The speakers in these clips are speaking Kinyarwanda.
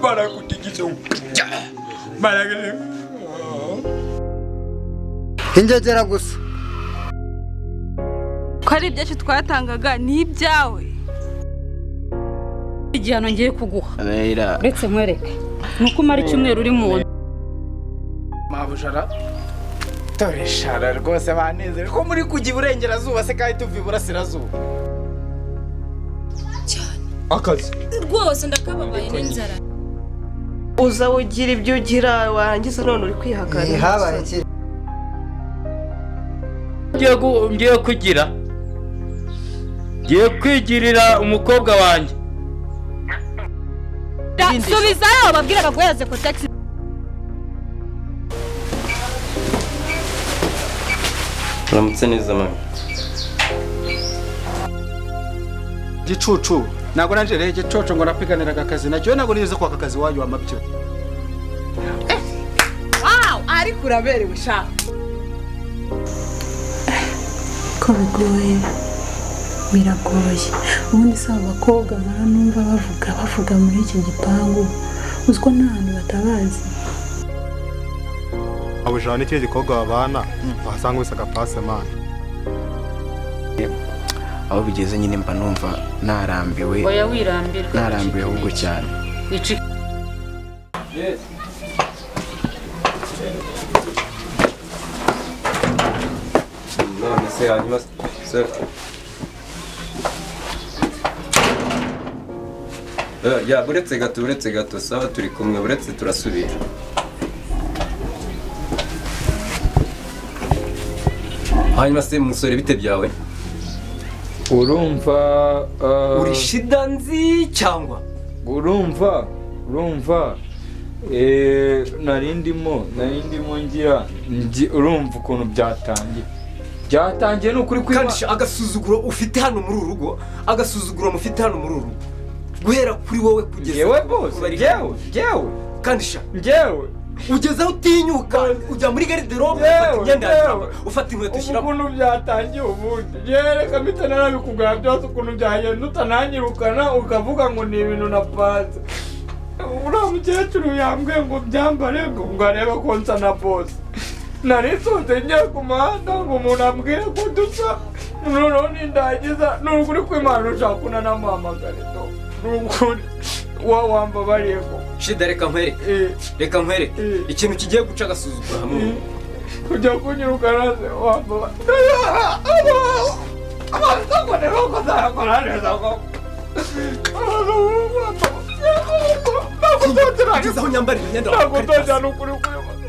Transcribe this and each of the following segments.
barakutigisa baragere injegera gusa ko ari ibyacu twatangaga ni ibyawe igihano ngiye kuguha uretse nkwereke nuko umara icyumweru uri mu mabujara toreshara rwose banezere ko muri kujya iburengerazuba se kandi tuva iburasirazuba cyane akazi rwose ndakababaye n'inzara uza ugira ibyo ugira warangiza none uri kwihakana habaye iki ngiye kwigirira umukobwa wanjye subizayo babwiraga ko yaze ko taxi uramutse neza mami gicucu ntabwo nanje rege gicucu ngo napiganiraga akazi nacyo ntabwo nize kwa akazi wanyu amabyo wow ariko uraberewe sha ko bigoye biragoye ubundi se abakobwa mara numva bavuga muri iki gipangu uziko nta hantu batabazi abujana n'icyo gikobwa babana wasanga wese agapase mani aho bigeze nyine mba numva narambiwe oya wirambirwa narambiwe ahubwo cyane wici none se hanyuma se ya buretse gato sawa turi kumwe buretse turasubira hanyuma se musore bite byawe urumva uri shida nzi cyangwa urumva narindimo ngira urumva ukuntu byatangiye n'ukuri kandi agasuzuguro ufite hano muri uru rugo agasuzuguro mufite hano muri uru guhera kuri wowe kugeza yewe bose jewe kandi sha jewe ugezaho utinyuka ujya muri garderobe ufata imyenda yawe ufata inkweto ushyiramo ukuntu byatangiye ubundi reka mpita narabikubwira byose ukuntu byagenda utananyirukana ukavuga ngo ni ibintu napanze uriya mukecuru yambwiye ngo byambare ngo arebe ko nsa na bose narisoze njya ku muhanda ngo umuntu ambwire ko dusa noneho nindagiza ni ukuri kw'Imana ushaka unanamuhamagare ni ukuri wambabariye ko shida reka nkwereke ikintu kigiye guca agasuzuguro hamwe kujya kunyirukana se wambabariye amasoko rero ko nzayakora neza ko aho nyambarira imyenda ntabwo nzajyana ukuri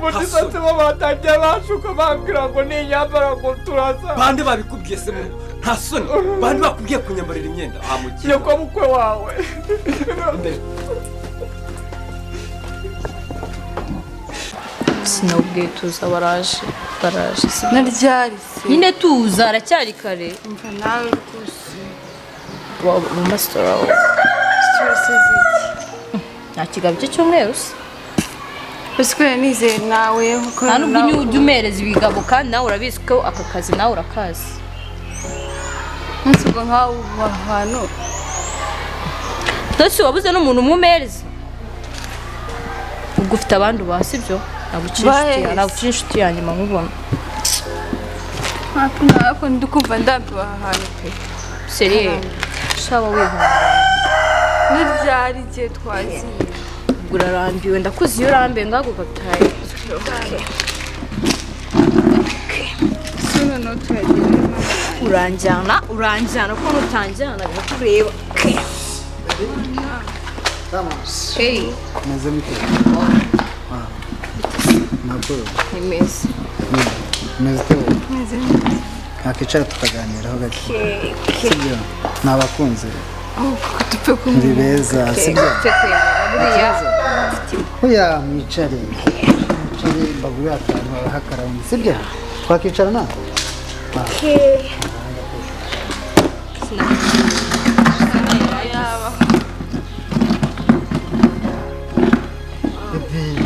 muri sase batangiye bashuka bambwira ngo ninyambara ngo turasa bande babikubwiye se nta soni bande bakubwiye kunyambarira imyenda iyo kwa bukwe wawe sinabwiye tuza baraje naryarise nyine tuza aracyari kare umva nawe rwose mu mastora stress ziki nta kigabo cy'umweru se usikore nizeye nawe kuko nta nubwo ujya umereza ibigabo kandi nawe urabizi ko aka kazi nawe urakazi nsugo nkaho ahantu ndetse wabuze n'umuntu umumereza ubwo ufite abandi ubasi ibyo ntabwo ukiri inshuti yanjye nkubona ntabwo ndikumva ndambiwe aha hantu pe seriye shaba wihangana ntiryari igihe twagiye ubwo urarambiwe ndakuzi iyo urambiwe ngaho ugataye sino no turagenda uranjyana ko nutanjyana birakureba hey meze mute makuru ni meza meze ntakicara tukaganiraho gake sibyo nabakunze ndi beza sibyo oya mwicare mbagurira akantu bahakaramo sibyo twakicara nawe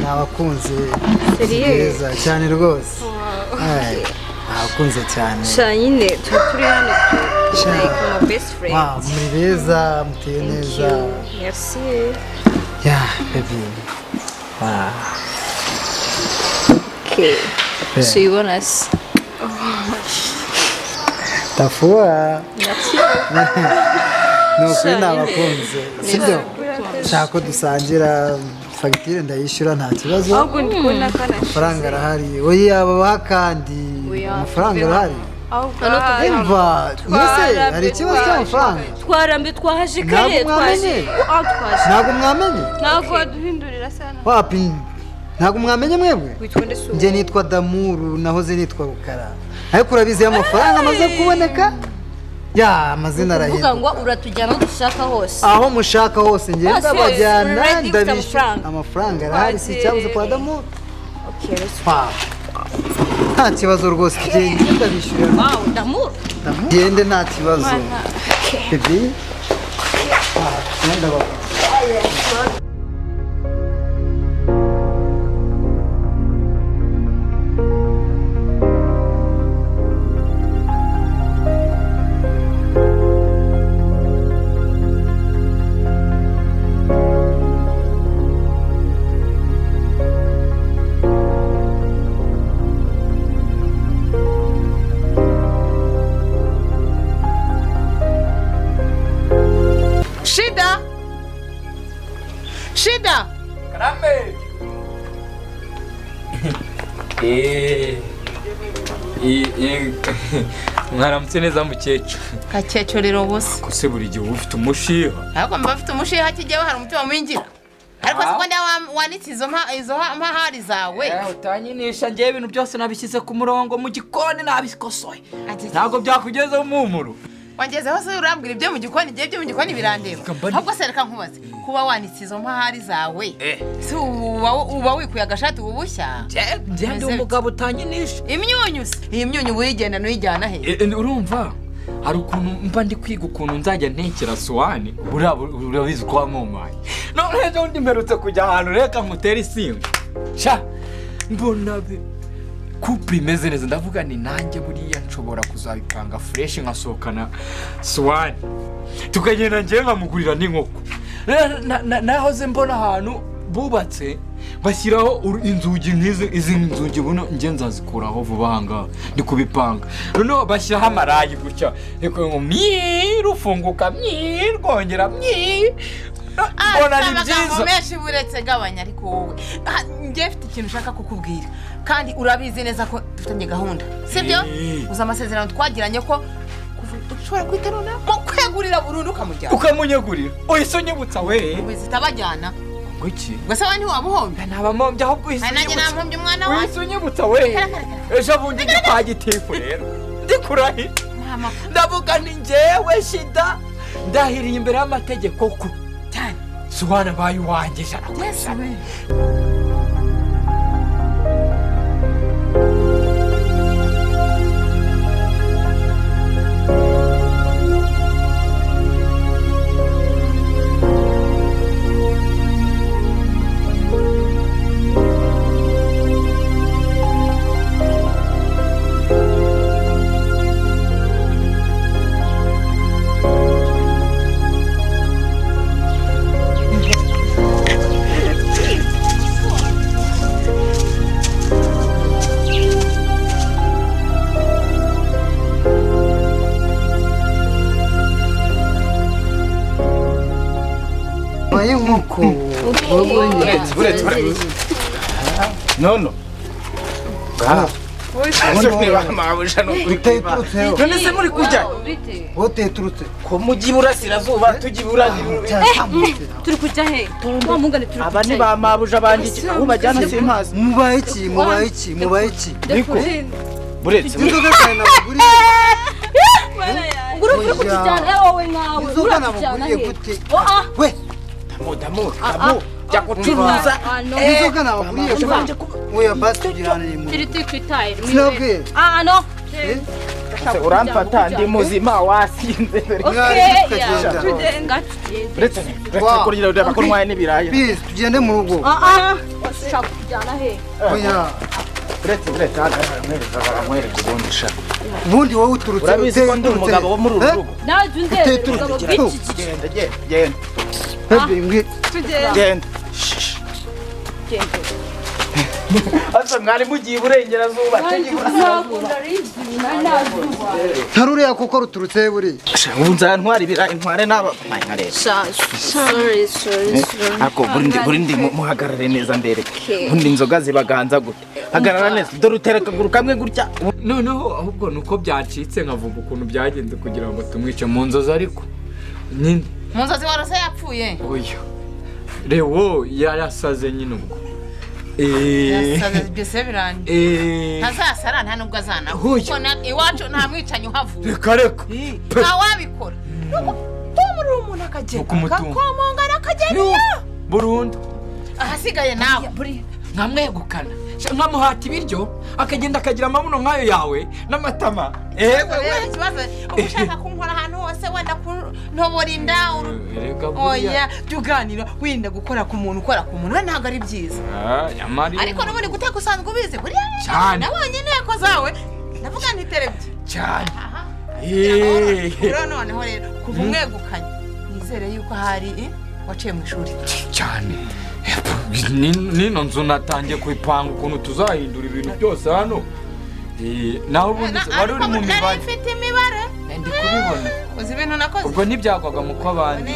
nabakunze beza cyane rwose nabakunze cyane nyine turi hano turi my best friend muri beza muteye neza merci Ya, baby. Wow. Okay. So you want us? Tafua. Merci. Nukuri nabakunze. Sibyo? Shaka dusangira fagitire ndayishyura nta kibazo. ahubwo ndi kubona kana Amafaranga arahari. Oya aba kandi amafaranga arahari. Umva, nise hari ikibazo cy'amafaranga. Twarambe twahaje kare twaje. Ntabwo mwamenye? ntabwo waduhindurira sana Wapi? Ntabwo mwamenye mwebwe? witwa nde so Nje nitwa Damuru nahoze nitwa Rukara. Ariko urabizi amafaranga amaze kuboneka? Ya amazina arahinduka. Uvuga ngo uratujyana aho dushaka hose. Aho mushaka hose nge Bose, ndabajyana already ufite ndabishyura amafaranga. amafaranga arahari si cyabuze kwa Damuru. Okay, let's Wow. Nta kibazo rwose tugende ndabishyura. Wow, Damuru. Gende nta kibazo. Baby. Nenda baba. Shida Karambe. mwaramutse neza mukecuru. Kakecurira ubusa Kose buri gihe uba ufite umushiha. ariko mba bafite umushiha kijyaho hari umutima mwinjira ariko siko nda wanitse izo mahari zawe Utanyinisha njye ibintu byose nabishyize ku murongo mu gikoni nabikosoye. Ntabwo byakugezeho umumuro. wangezeho se urambwira ibyo mu gikoni igihe byo mu gikoni birandeba ahubwo se reka nkubaze kuba wanitse izo mahari zawe si uba wikuye agashati ubushya Njye ndi umugabo utanyinisha. imyunyu se iyi myunyu uba uyigenda n'uyijyana he Urumva hari ukuntu mba ndi kwiga ukuntu nzajya ntekera suwani urabizi ko wamumaye none ejo ndi mperutse kujya ahantu reka nkutere isimbi sha mbona couple imeze neza ndavuga ni nanjye buriya nshobora kuzabipanga fresh nkasohokana suwani tukagenda njye nkamugurira n'inkoko nahoze mbona ahantu bubatse bashyiraho inzugi nk'izi izi nzugi buno njye nzazikuraho vuba ahangaha ndi kubipanga noneho bashyiraho amarayi gutya ngo ufunguka rwongera mbona ni byiza menshi buretse gabanya ariko wowe njye mfite ikintu ushaka kukubwira kandi urabizi neza ko dufitanye gahunda sibyo uzi amasezerano twagiranye ko ushobora guhita noneho kwegurira burundu ukamujyana ukamunyegurira uhise unyibutsa we zitabajyana iki gusa wowe ntiwamuhombya ntabamombya ahubwo uhise nanjye namuhombya umwana wawe uhise unyibutsa we ejo bundi ndi kwa gitifu rero ndi kurahira ndavuga ni njyewe Shida ndahiriye imbere y'amategeko ko suwana bayi wanjye ijana ku ijana nono none se muri kujya Wote turutse ko mujyi burasirazuba tujya Turi kujya he? Wa mungane turi. aba ni ba mabuja bandiki aho bajyana simpazi mubaye iki niko buretse inzoga cyane nabuguriye Uri kujyana wowe nawe. inzoga nabuguriye gute we damu jya gucuruza inzoga nabuguriye gute oya basi tugirane mu Tiri twitaye. sinabwe No. uramfata ndi muzima wasinze Okay, yeah. Tudenga. buretse kurira ureba ko ntwaye n'ibiraya please tugende mu rugo Ushaka kujyana he? oya buretse amwereka ubundi sha ubundi wowe uturutse urabizi ko ndi umugabo wo muri uru rugo Nawe tunze. Uteturutse. genda genda asa mwari mugiye iburengerazuba ntaruriya kuko ruturutse buri ubu nzantwara ibirayi ntware n'aba ako burindi muhagarare neza mbereke ubundi inzoga zibaganza gute hagarara neza dore utera akaguru kamwe gutya noneho ahubwo nuko byacitse nkavuga ukuntu byagenze kugira ngo tumwice mu nzozi ariko nyine mu nzozi warose yapfuye oya rewo yarasaze nyine ubwo yasaze byose birangiye ntazasara nta nubwo azana kuko iwacu nta mwicanyi uhavuye reka ntawabikora tumuri umuntu akagenda akakomongana akagenda burundu ahasigaye nawe nkamwegukana nkamuhata ibiryo akagenda akagira amabuno nk'ayo yawe n'amatama ikibazo ushaka kunkora ahantu hose wenda ntobora inda oya jya uganira wenda gukora ku muntu we ntabwo ari byiza ariko n'ubundi guteka usanzwe ubizi buriya nabonye inteko zawe ndavuga ntiterebye cyane rero noneho rero kuva umwegukanye nizere yuko hari waciye mu ishuri cyane nino nzu natangiye kuyipanga ukuntu tuzahindura ibintu byose hano naho ubundi wari uri mu mibare ifite imibare ndi kubibona uzi ibintu nakoze ubwo ntibyagwaga mu kw'abandi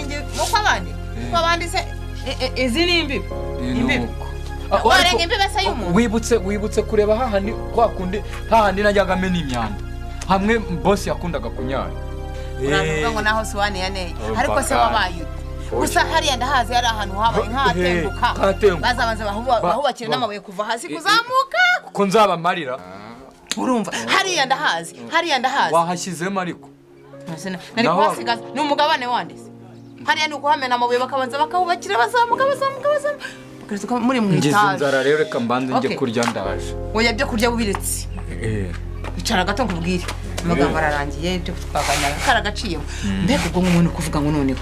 se izi ni imbibi warenga imbibi se y'umuntu wibutse kureba hahandi kwa kundi hahandi najyaga amena imyanda hamwe bosi yakundaga kunyara uravuga ngo naho suwane yaneye ariko se wabaye gusa hariya ndahazi yari ahantu habaye nk'ahatenguka bazabanza bahubakira n'amabuye kuva hasi kuzamuka kuko nzabamarira urumva hariya ndahazi wahashyizemo ariko nari kuhasigaza ni umugabane wanditse hariya ni ukuhamena amabuye bakabanza bakahubakira bazamuka muri mu itaje ngize inzara rero reka mbanze njye kurya ndaje oya byo kurya bubiretse icara gato nkubwire amagambo ararangiye ibyo twaganira karagaciyeho mbega ubwo nk'umuntu kuvuga ngo noneho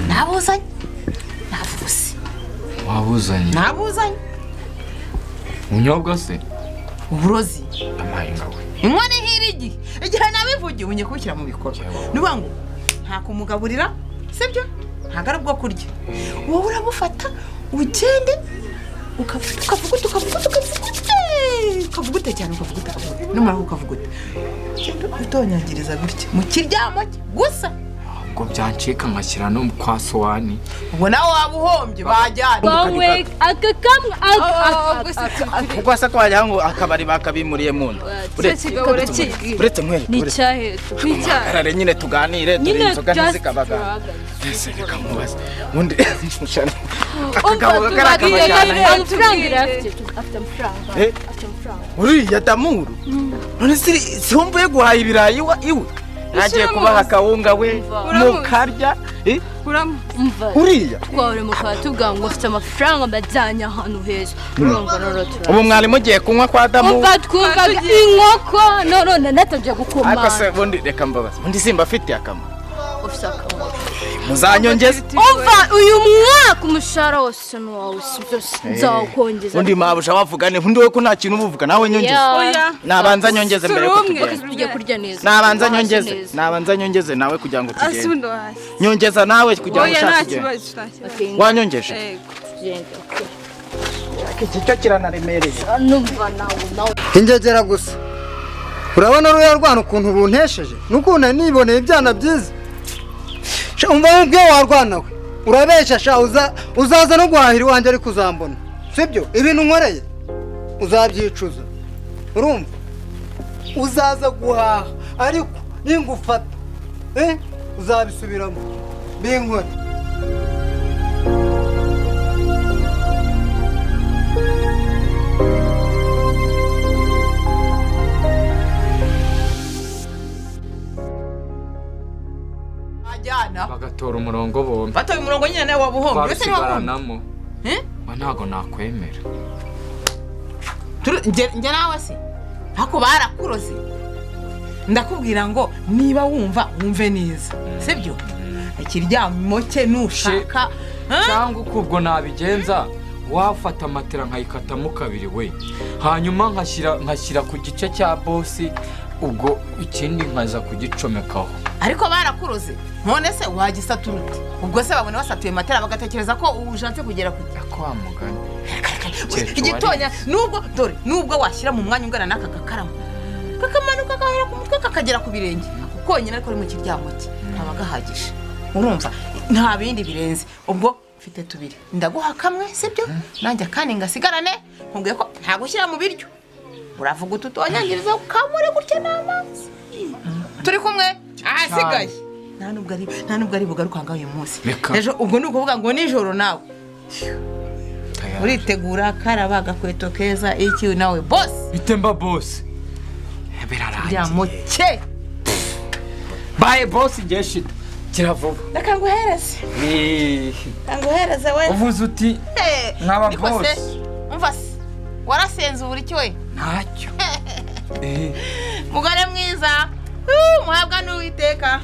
nabuzanye nabuzanye unyobwa se uburozi amahinga we inkono ihira igihe nabivugiye ubu ngiye kubishyira mu bikorwa niba ngo nta kumugaburira sibyo ntabwo ari ubwo kurya wowe urabufata ugende ukavuga ute cyane numara ukavuga ute utonyagiriza gutya mu kiryamo gusa ngo byancika nkashyira no kwa Soani ubwo nawe waba uhombye bajyana wowe akakamwe kuko asa ko wajya ngo akabari bakabimuriye mu nda uretse mwere nicyahe nyine tuganire dore inzoga ntizikabaga ese reka mubaze undi akagabo karakabajyana amafaranga afite uriya damuru none simvuye guhaha ibirayi iwe nagiye kubaha akawunga we mukarya uriya twahore mukatubwira ngo ufite amafaranga mbajyanye ahantu heza ubu mwari mugiye kunywa kwa damu twumva inkoko none natangiye gukoma ariko se bundi reka mbabaza undi simba afite akamaro ufite akamaro muzanyongeza umva uyu mwaka umushahara wose n'uwawe si byose nzawukongeza undi mabusha wavugane undi we ko nta kintu ubuvuga nawe nyongeza nabanza nyongeze mbere yo tujye kurya neza nabanza nyongeze nawe kugira ngo tugende nyongeza nawe kugira ngo ushake wanyongeje iki cyo kiranaremereye numva nawe ingegera gusa urabona ruya rwana ukuntu buntesheje n'ukuntu niboneye ibyana byiza umva ubwe warwanawe urabesha sha uzaza no guhahira iwanjye ariko uzambona sibyo ibintu nkoreye uzabyicuza urumva uzaza guhaha ariko ningufata uzabisubiramo binkore bagatora umurongo bombi batoye umurongo nyine nawe wabuhombye uretse twasigaranamo ntabwo nakwemera njye nawe se ntako barakuroze ndakubwira ngo niba wumve neza sibyo ikiryamo cye nushaka cyangwa uko ubwo nabigenza wafata matera nkayikatamo kabiri we hanyuma nkashyira ku gice cya bosi ubwo ikindi nkaza kugicomekaho ariko barakuroze none se wagisatura ute ubwo se babona wasatuye matera bagatekereza ko ushatse kugera ku kwa mugani igitonya nubwo washyira mu mwanya ungana n'aka gakaramu kakamanuka gahera ku mutwe kakagera ku birenge konyine ariko ari mu kiryamo cye kaba gahagije urumva nta bindi birenze ubwo mfite tubiri ndaguha kamwe sibyo nanjye kandi ngasigarane nkubwiye ko nta gushyira mu biryo uravuga ututonyangiriza ukamure gutya n'amazi turi kumwe ahasigaye nta nubwo ari bugaruka ngaho uyu munsi ejo ubwo ni ukuvuga ngo nijoro nawe uritegura karaba agakweto keza iki nawe boss bitemba boss birarangiye byamuke baye boss ngiye shita kiravuga reka nguhereze we uvuze uti nkaba boss umva se warasenze uburi cyo we ntacyo mugore mwiza muhabwa n'uwiteka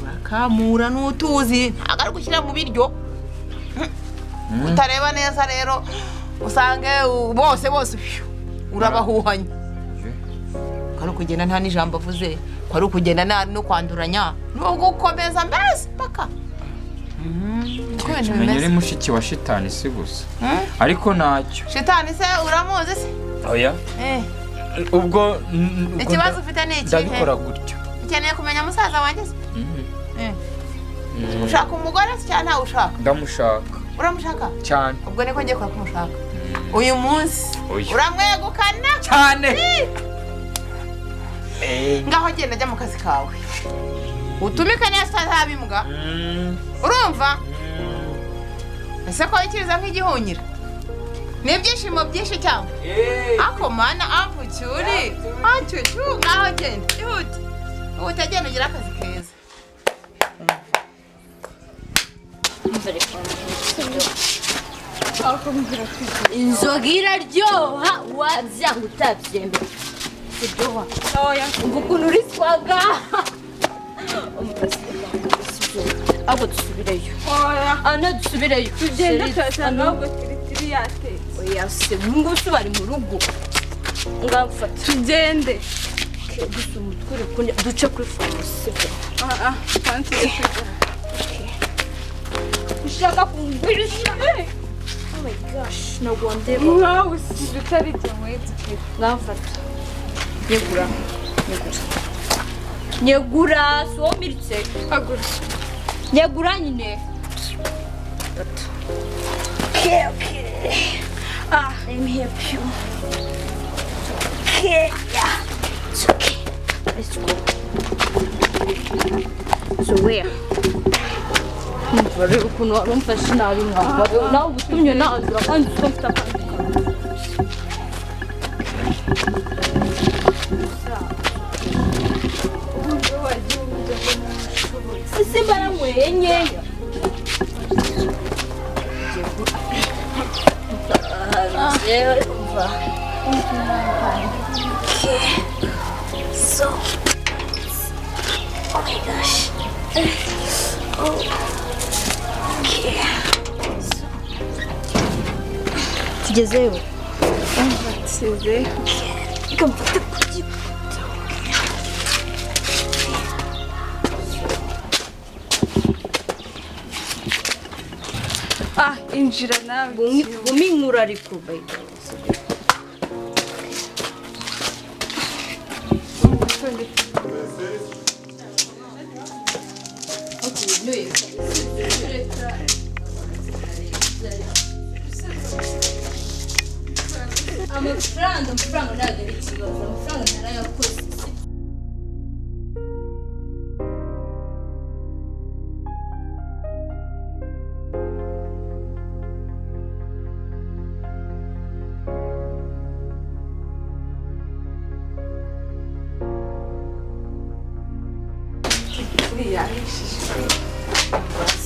urakamura n'utuzi ntabwo ari gushyira mu biryo utareba neza rero usange bose urabahuhanya kwari ukugenda nta n'ijambo avuze kwari ukugenda no kwanduranya no gukomeza mbese paka menyere mushiki wa shitani si gusa ariko ntacyo shitani se uramuzi se oya ubwo ikibazo ufite ni iki ndabikora gutyo ukeneye kumenya musaza wanjye se ushaka umugore se cyangwa ntawe ushaka ndamushaka uramushaka cyane ubwo niko ngiye kumushaka uyu munsi uramwegukana cyane ngaho genda ajya mu kazi kawe utumike neza utazabimbwa urumva ese ko wikiriza nk'igihunyira ni ibyishimo byinshi cyangwa ako mana ampucyuri acyucyu ngaho genda ihute utagenda ugira akazi keza inzoga iraryoha wabyanga utabyemera sibyoha umva ukuntu uri swaga ahubwo dusubireyo ana dusubireyo tugenda turasanga ahubwo tiri yatetse oya se ngubu se bari mu rugo ngafata tugende gusa umutwe uri duce kuri farumasi kandi ushaka kumvirisha oh my gosh ntabwo ndeba wow utari byo mwete ngafata nyegura so miritse agura nyegura nyine okay let me help you okay yeah it's okay let's go so where mvare ukuntu warumfashe nabi mwambaro nawe ubutumye nazira kandi ufite simbara mwenye so oh my gosh okay tugezeyo tugezeyo kamfata kuji injira nawe buminkura ariko bayiga amafaranga ntabwo ari ikibazo amafaranga narayakoze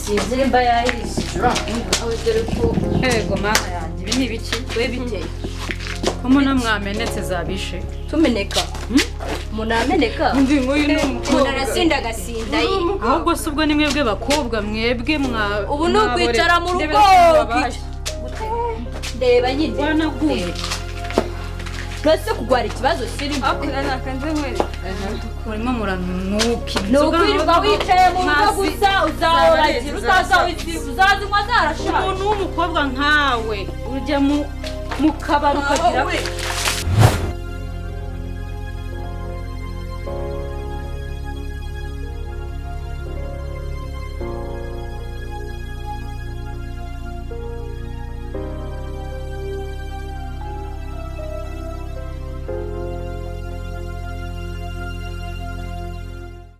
sinzira imba yahishije aho dore ko yego mama yanjye ibi ni ibiki we biteye ko mbona mwamenetse zabishe tumeneka umuntu ameneka ndi nguyu ni umuntu arasinda agasinda ye ahubwo se ubwo ni mwebwe bakobwa mwebwe ubu ni ukwicara mu rugo ndeba nyine wanaguye twese kugwara ikibazo kirimo nakanze nkwereka urimo muranuka nukwirirwa wicaye mu rugo gusa uzahoragira uzazinywa zarashaka umuntu w'umukobwa nkawe ujya mu kabari ukagira